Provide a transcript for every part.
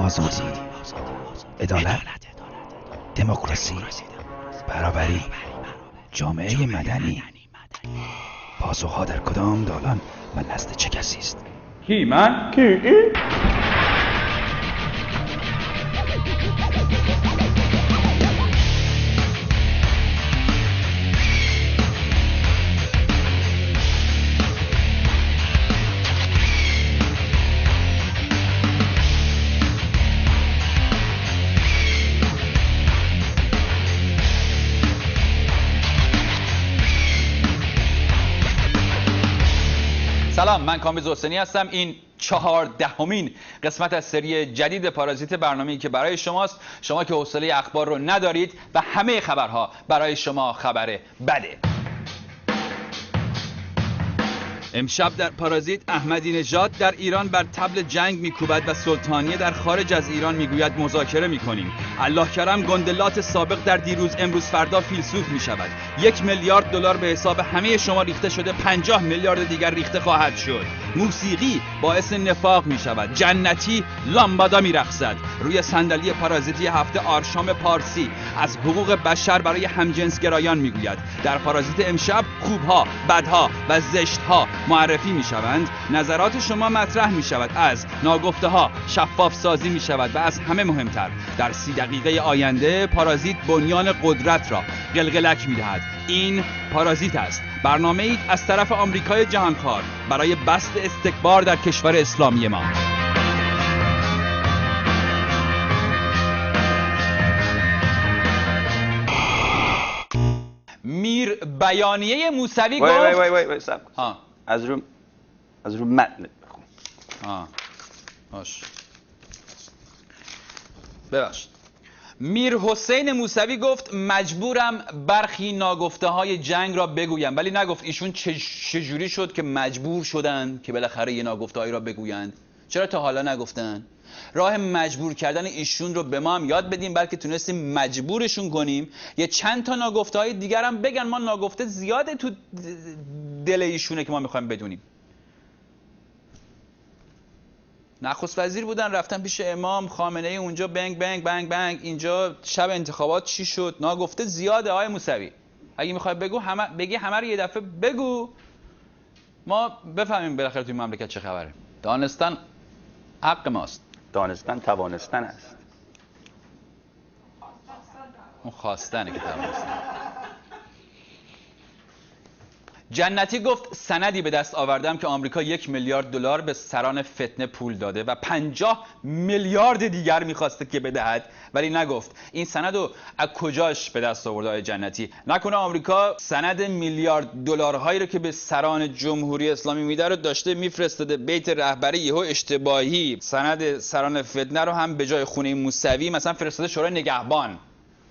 آزادی، عدالت، دموکراسی، برابری، جامعه مدنی. پاسخها در کدام دالان و نزد چه کسی است؟ کی؟ من؟ کی؟ این؟ سلام، من کامبیز حسینی هستم. این 14مین قسمت از سری جدید پارازیت، برنامه‌ای که برای شماست، شما که حوصله اخبار رو ندارید و همه خبرها برای شما خبر بده. امشب در پارازیت احمدی نژاد در ایران بر طبل جنگ میکوبد و سلطانیه در خارج از ایران میگوید مذاکره میکنیم. الله کرم گندلات سابق در دیروز امروز فردا فیلسوف میشود. 1 میلیارد دلار به حساب همه شما ریخته شده، 50 میلیارد دیگر ریخته خواهد شد. موسیقی باعث نفاق میشود. جنتی لامبادا میرقصد. روی صندلی پارازیتی هفته آرشام پارسی از حقوق بشر برای همجنسگرایان میگوید. در پارازیت امشب خوبها، بدها و زشتها معرفی می شوند. نظرات شما مطرح می شود. از ناگفته ها شفاف سازی می شود و از همه مهمتر در 30 دقیقه آینده پارازیت بنیان قدرت را قلقلک می دهد. این پارازیت است، برنامه ای از طرف آمریکای جهانخوار برای بسط استکبار در کشور اسلامی ما. میر بیانیه موسوی گفت وای سب. از رو متن بخون. باش. ببخشید. میر حسین موسوی گفت مجبورم برخی ناگفته های جنگ را بگویم، ولی نگفت ایشون چجوری شد که مجبور شدن که بالاخره یه ناگفته هایی را بگویند. چرا تا حالا نگفتن؟ راه مجبور کردن ایشون رو به ما هم یاد بدیم، بلکه تونستیم مجبورشون کنیم یه چند تا ناگفته های دیگر هم بگن. ما ناگفته زیاده تو دل ایشونه که ما میخوایم بدونیم. نخست وزیر بودن، رفتن پیش امام خامنه ای، اونجا بنگ بنگ بنگ بنگ، اینجا شب انتخابات چی شد؟ ناگفته زیاده آقای موسوی. اگه میخوای بگی همه رو یه دفعه بگو، ما بفهمیم بالاخره توی مملکت چه خبره. دانستن حق ماست. دانستن توانستن است. اون خواستنه که توانستن. جنتی گفت سندی به دست آوردم که آمریکا 1 میلیارد دلار به سران فتنه پول داده و 50 میلیارد دیگر میخواسته که بدهد، ولی نگفت این سند رو از کجاش به دست آورده آقای جنتی. نکنه آمریکا سند میلیارد دلارهایی رو که به سران جمهوری اسلامی میده رو داشته میفرستاده بیت رهبری، یهو اشتباهی سند سران فتنه رو هم به جای خونه موسوی مثلا فرستاده شورای نگهبان،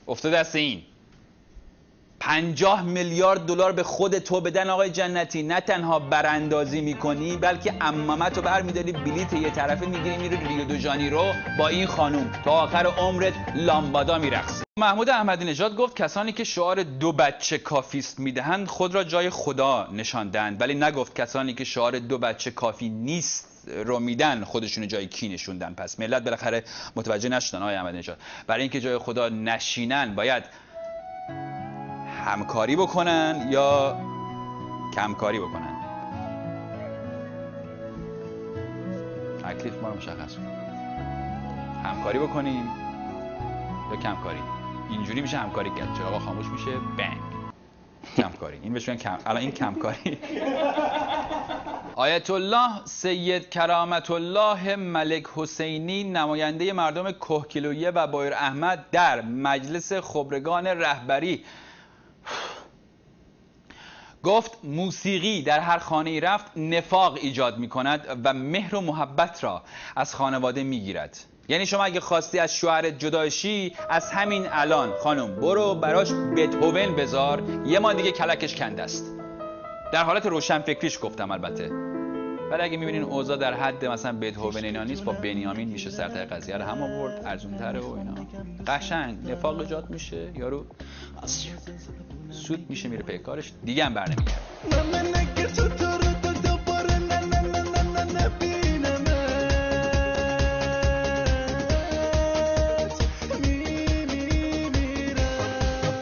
افتاده دست این. 50 میلیارد دلار به خود تو بدن آقای جنتی، نه تنها براندازی میکنی بلکه عمامت رو برمیداری بلیت یه طرفه میگیری میری ریو دو ژانیرو با این خانوم تا آخر عمرت لامبادا میرقصی. محمود احمدی نژاد گفت کسانی که شعار 2 بچه کافیست میدهند خود را جای خدا نشاندند، ولی نگفت کسانی که شعار 2 بچه کافی نیست رو میدن خودشون جای کی نشوندن. پس ملت بالاخره متوجه نشدن آقای احمدی نژاد. برای اینکه جای خدا نشینن باید همکاری بکنن یا کمکاری بکنن. تکلیف ما رو مشخص کن. همکاری بکنیم یا کمکاری. اینجوری میشه همکاری کرد. چراغا خاموش میشه بنگ. کمکاری. این بهش میگن الان این کمکاری. آیت الله سید کرامت الله ملک حسینی نماینده مردم کهگیلویه و بایر احمد در مجلس خبرگان رهبری گفت موسیقی در هر خانه‌ای رفت نفاق ایجاد می‌کند و مهر و محبت را از خانواده می‌گیرد. یعنی شما اگه خواستی از شوهرت جدا شی، از همین الان خانم برو براش بتهوون بذار، یه ما دیگه کلکش کنده است. در حالت روشن فکریش گفتم البته. ولی اگه می‌بینین اوضاع در حد مثلا بتهوون اینا نیست، با بنیامین میشه سرتای قضیه رو هم آورد، ارزان‌تره و اینا. قشنگ نفاق ایجاد میشه، یارو سود میشه میره پی کارش دیگه هم برنمیگرده.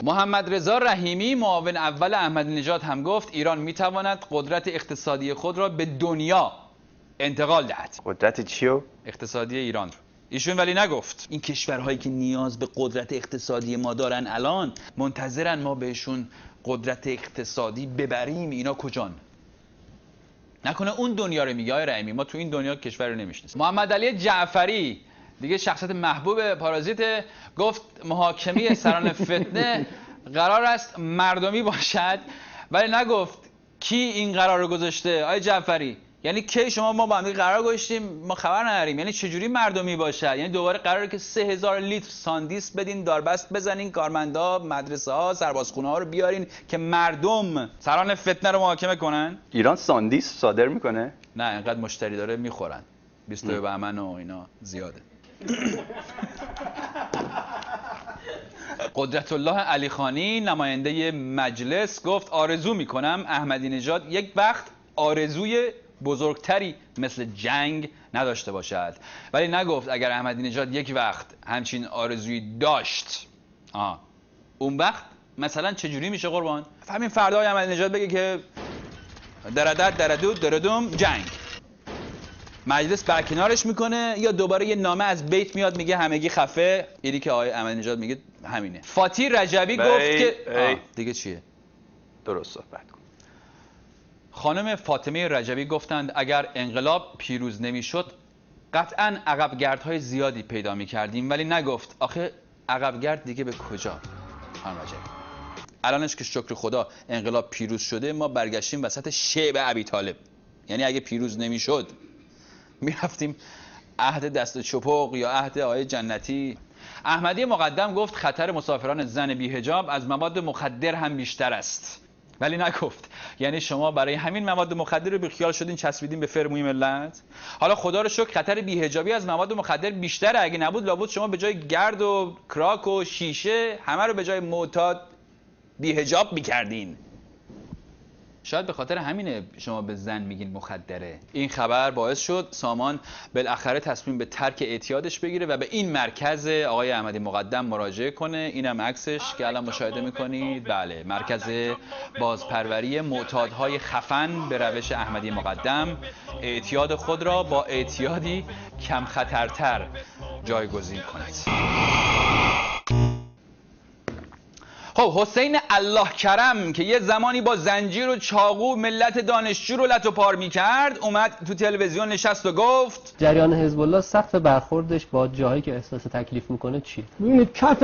محمد رضا رحیمی معاون اول احمدی نژاد هم گفت ایران میتواند قدرت اقتصادی خود را به دنیا انتقال دهد. قدرت چیو؟ اقتصادی ایران رو. ایشون ولی نگفت این کشورهایی که نیاز به قدرت اقتصادی ما دارن الان منتظرن ما بهشون قدرت اقتصادی ببریم، اینا کجان؟ نکنه اون دنیا رو میگه. آقای رحیمی ما تو این دنیا کشور رو نمیشناسیم. محمد علی جعفری دیگه شخصیت محبوب پارازیت گفت محاکمه سران فتنه قرار است مردمی باشد، ولی نگفت کی این قرار رو گذاشته. آقای جعفری یعنی کی شما ما با هم قرار گذاشتیم ما خبر نداریم؟ یعنی چجوری مردمی باشد؟ یعنی دوباره قراره که 3000 لیتر ساندیس بدین، داربست بزنین، کارمندا، مدرسه ها، سربازخونه ها رو بیارین که مردم سران فتنه رو محاکمه کنن؟ ایران ساندیس صادر میکنه؟ نه اینقدر مشتری داره میخورن. 22 بهمن و اینا زیاده. قدرت الله علی خانی نماینده مجلس گفت آرزو میکنم احمدی نژاد یک وقت آرزوی بزرگتری مثل جنگ نداشته باشد، ولی نگفت اگر احمدی نژاد یک وقت همچین آرزویی داشت اون وقت مثلا چجوری میشه قربان؟ همین فردا احمدی نژاد بگه که دردد دردود دردوم جنگ، مجلس برکنارش میکنه یا دوباره یه نامه از بیت میاد میگه همگی خفه، اینی که آقای احمدی نژاد میگه همینه. فاتی رجبی گفت که دیگه چیه؟ درست صحبت کن. خانم فاطمه رجبی گفتند اگر انقلاب پیروز نمیشد قطعاً عقبگردهای زیادی پیدا میکردیم، ولی نگفت آخه عقبگرد دیگه به کجا؟ خانم رجبی الانش که شکر خدا انقلاب پیروز شده ما برگشتیم وسط شیب ابی طالب، یعنی اگه پیروز نمیشد میرفتیم عهد دست چپق یا عهد آقای جنتی. احمدی مقدم گفت خطر مسافران زن بی حجاب از مواد مخدر هم بیشتر است، ولی نگفت یعنی شما برای همین مواد مخدر رو بیخیال شدین چسبیدین به فرموی ملت؟ حالا خدا رو شکر خطر بی‌حجابی از مواد مخدر بیشتره، اگه نبود لابد شما به جای گرد و کراک و شیشه همه رو به جای معتاد بی‌حجاب می‌کردین. شاید به خاطر همینه شما به زن میگین مخدره. این خبر باعث شد سامان بالاخره تصمیم به ترک اعتیادش بگیره و به این مرکز آقای احمدی مقدم مراجعه کنه. اینم عکسش که الان مشاهده میکنید. بله، مرکز بازپروری معتادهای خفن به روش احمدی مقدم اعتیاد خود را با اعتیادی کم خطرتر جایگزین کند. خب حسین الله کرم که یه زمانی با زنجیر و چاقو ملت دانشجو رو لت و پار می‌کرد اومد تو تلویزیون نشست و گفت جریان حزب الله سقف برخوردش با جاهایی که احساس تکلیف میکنه چی؟ ببینید کف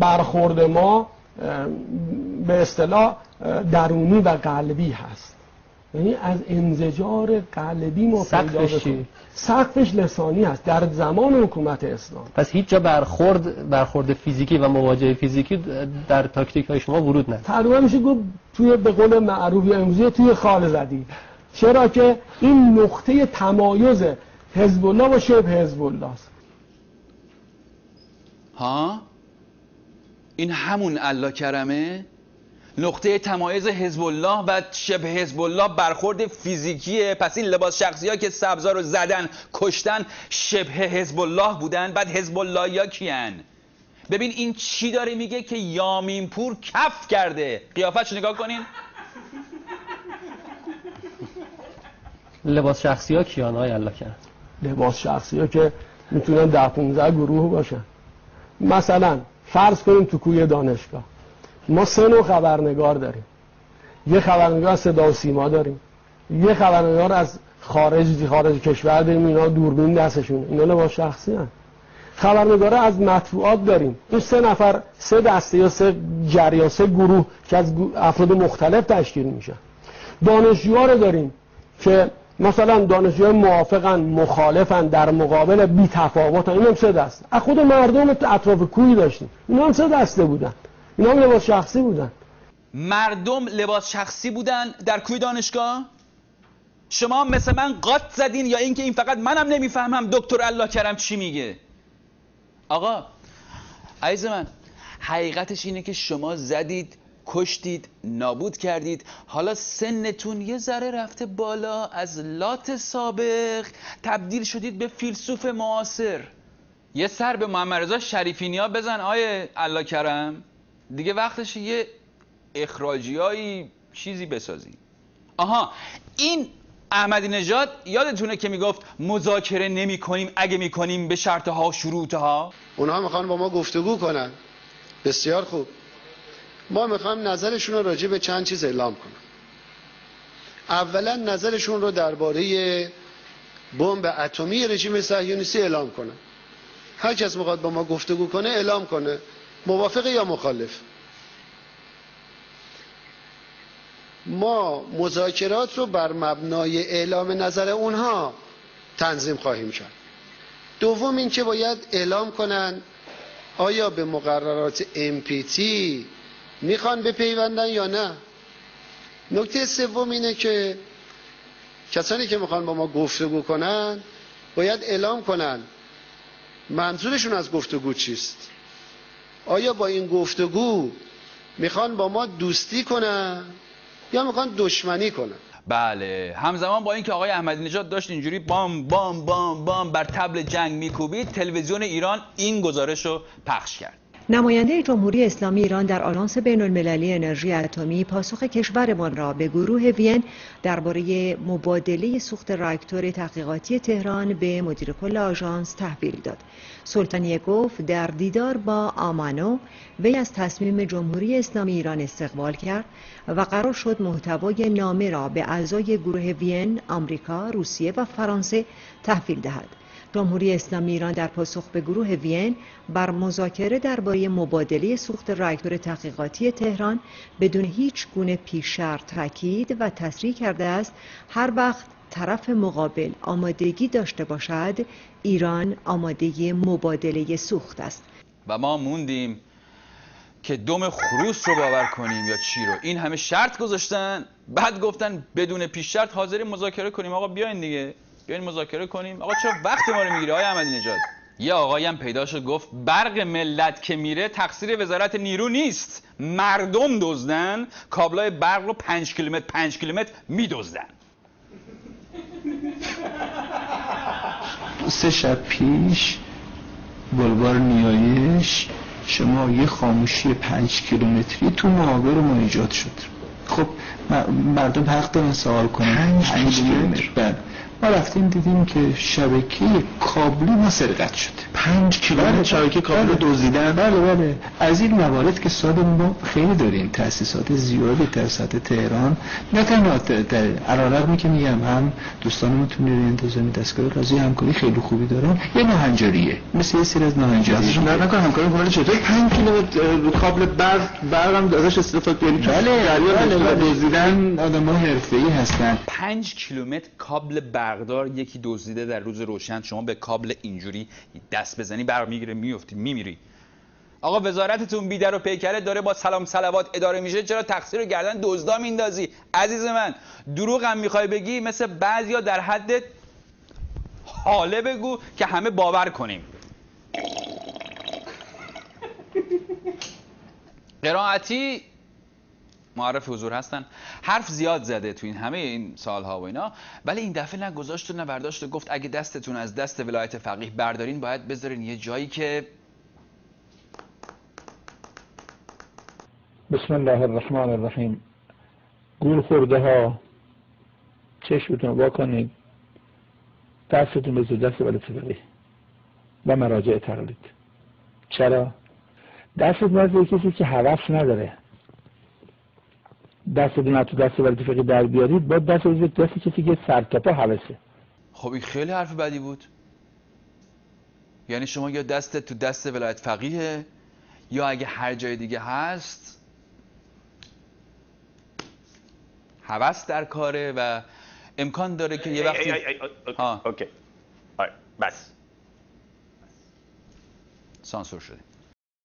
برخورد ما به اصطلاح درونی و قلبی هست، یعنی از انزجار قلبی ما پیدا بکنیم. سقفش لسانی هست در زمان حکومت اسلام. پس هیچ جا برخورد فیزیکی و مواجهه فیزیکی در تاکتیک های شما ورود نداره. تقریبا میشه گفت توی به قول معروف امروزی توی خال زدی، چرا که این نقطه تمایز حزب الله و شبه حزب الله است. ها این همون الله کرمه؟ نقطه تمایز حزب الله و شبه حزب الله برخورد فیزیکیه. پس این لباس شخصی ها که سبزا رو زدن کشتن شبه حزب الله بودن. بعد حزب الله یا کیان؟ ببین این چی داره میگه که یامین پور کف کرده. قیافتش نگاه کنین. لباس شخصی ها کیان های الله کرم؟ لباس شخصی ها که میتونن 10-15 گروه باشن. مثلا فرض کنیم تو کوی دانشگاه ما 3 نوع خبرنگار داریم. یه خبرنگار صدا و سیما داریم، یه خبرنگار از خارج کشور داریم، اینا دوربین دستشون، اینا لباس شخصی هستن. خبرنگار از مطبوعات داریم، این 3 نفر 3 دسته یا 3 جریان 3 گروه که از افراد مختلف تشکیل میشن. دانشجوها رو داریم که مثلا دانشجوهای موافقن، مخالفن، در مقابل بی تفاوتن، اینا هم 3 دسته. از خود مردم اطراف کوی داشتیم، اینا هم 3 دسته بودن، اینا هم لباس شخصی بودن. مردم لباس شخصی بودن در کوی دانشگاه؟ شما مثل من قاط زدین یا اینکه این فقط منم نمیفهمم دکتر الله کرم چی میگه؟ آقا عزیز من، حقیقتش اینه که شما زدید، کشتید، نابود کردید، حالا سنتون یه ذره رفته بالا، از لات سابق تبدیل شدید به فیلسوف معاصر. یه سر به محمد رضا شریفی نیا بزن آیه الله کرم. دیگه وقتش یه اخراجیایی چیزی بسازی. آها، این احمدی نژاد یادتونه که میگفت مذاکره نمی کنیم، اگه میکنیم به شرط ها شروط ها. اونها میخوان با ما گفتگو کنن، بسیار خوب. ما میخوایم نظرشون رو راجع به چند چیز اعلام کنن. اولا نظرشون رو درباره بمب اتمی رژیم صهیونیستی اعلام کنن. هر کس میخواد با ما گفتگو کنه اعلام کنه، موافق یا مخالف. ما مذاکرات رو بر مبنای اعلام نظر اونها تنظیم خواهیم کرد. دوم اینکه باید اعلام کنن آیا به مقررات NPT میخوان بپیوندن یا نه. نکته سوم اینه که کسانی که میخوان با ما گفتگو کنن باید اعلام کنن منظورشون از گفتگو چیست. آیا با این گفتگو میخوان با ما دوستی کنن یا میخوان دشمنی کنن. بله، همزمان با اینکه آقای احمدی نژاد داشت اینجوری بام بام بام بام بر طبل جنگ میکوبید، تلویزیون ایران این گزارش رو پخش کرد. نماینده جمهوری اسلامی ایران در آژانس بین‌المللی انرژی اتمی پاسخ کشورمان را به گروه وین درباره مبادله سوخت راکتور تحقیقاتی تهران به مدیر کل آژانس تحویل داد. سلطانیه گفت در دیدار با آمانو وی از تصمیم جمهوری اسلامی ایران استقبال کرد و قرار شد محتوای نامه را به اعضای گروه وین، آمریکا، روسیه و فرانسه تحویل دهد. جمهوری اسلامی ایران در پاسخ به گروه وین بر مذاکره درباره مبادله سوخت راکتور تحقیقاتی تهران بدون هیچ گونه پیش شرط تاکید و تصریح کرده است هر وقت طرف مقابل آمادگی داشته باشد ایران آماده مبادله سوخت است. و ما موندیم که دم خروس رو باور کنیم یا چی رو. این همه شرط گذاشتن، بعد گفتن بدون پیش شرط حاضرین مذاکره کنیم. آقا بیاین دیگه، بیاین مذاکره کنیم. آقا چرا وقت ما رو میگیره آقای احمدی نژاد؟ یه آقایی هم پیدا شد گفت برق ملت که میره تقصیر وزارت نیرو نیست، مردم دزدن، کابلای برق رو 5 کیلومتر میدزدن. 3 شب پیش بلوار نیایش شما یه خاموشی 5 کیلومتری تو معابر ما ایجاد شد. خب مردم حق دارن سوال کنن 5 کیلومتر. بعد ما رفتیم دیدیم که شبکه کابلی ما سرقت شد. 5 کیلومتر شبکه کابل دزدیدن. بله از این موارد که سال ما خیلی داریم، تأسیسات زیادی در سطح تهران، نه تنها علیرغم که میگم هم دوستانمون تو نیروی انتظامی دستگاه قضایی همکاری خیلی خوبی دارن، یه ناهنجاریه مثل یه سری از ناهنجاری‌ها در نکنه همکاری کنه. چطور 5 کیلومتر کابل برق هم ازش استفاده کنیم؟ بله دزدیدن. آدم‌ها حرفه‌ای هستن. 5 کیلومتر کابل برقدار یکی دزدیده در روز روشن. شما به کابل اینجوری دست بزنی برق میگیره، میفتی، میمیری. آقا وزارتتون بیدر و پیکره داره با سلام صلوات اداره میشه، چرا تقصیر رو گردن دزدا میندازی؟ عزیز من دروغ هم میخوای بگی مثل بعضیا در حد حاله بگو که همه باور کنیم. قرائتی معرف حضور هستن، حرف زیاد زده تو این همه این سالها و اینا، ولی این دفعه نه گذاشت و نه برداشت و گفت اگه دستتون از دست ولایت فقیه بردارین باید بذارین یه جایی که بسم الله الرحمن الرحیم. گول خورده ها چشمتون وا کنید، دستتون بذار دست ولایت فقیه و مراجع تقلید. چرا؟ دستتون از کسی که هوس نداره، دستتون تو دست ولایت فقیه در بیارید، با دست کسی که سرتاپا هوسه. خب این خیلی حرف بدی بود. یعنی شما یا دستت تو دست ولایت فقیه یا اگه هر جای دیگه هست هوس در کاره و امکان داره که یه وقتی اوکی بس سانسور شده.